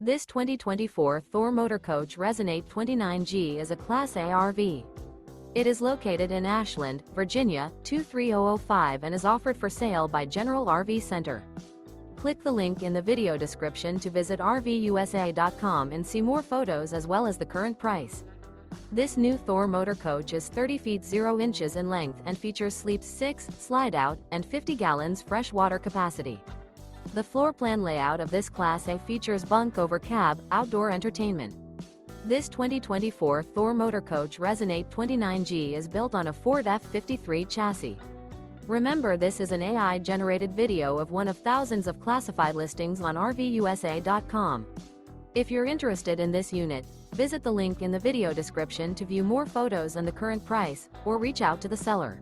This 2024 Thor Motor Coach Resonate 29G is a Class A RV. It is located in Ashland, Virginia, 23005 and is offered for sale by General RV Center. Click the link in the video description to visit RVUSA.com and see more photos as well as the current price. This new Thor Motor Coach is 30 feet 0 inches in length and features sleeps 6, slide-out, and 50 gallons fresh water capacity. The floor plan layout of this Class A features bunk over cab, outdoor entertainment. This 2024 Thor Motor Coach Resonate 29G is built on a Ford F-53 chassis. Remember, this is an AI-generated video of one of thousands of classified listings on RVUSA.com. If you're interested in this unit, visit the link in the video description to view more photos and the current price, or reach out to the seller.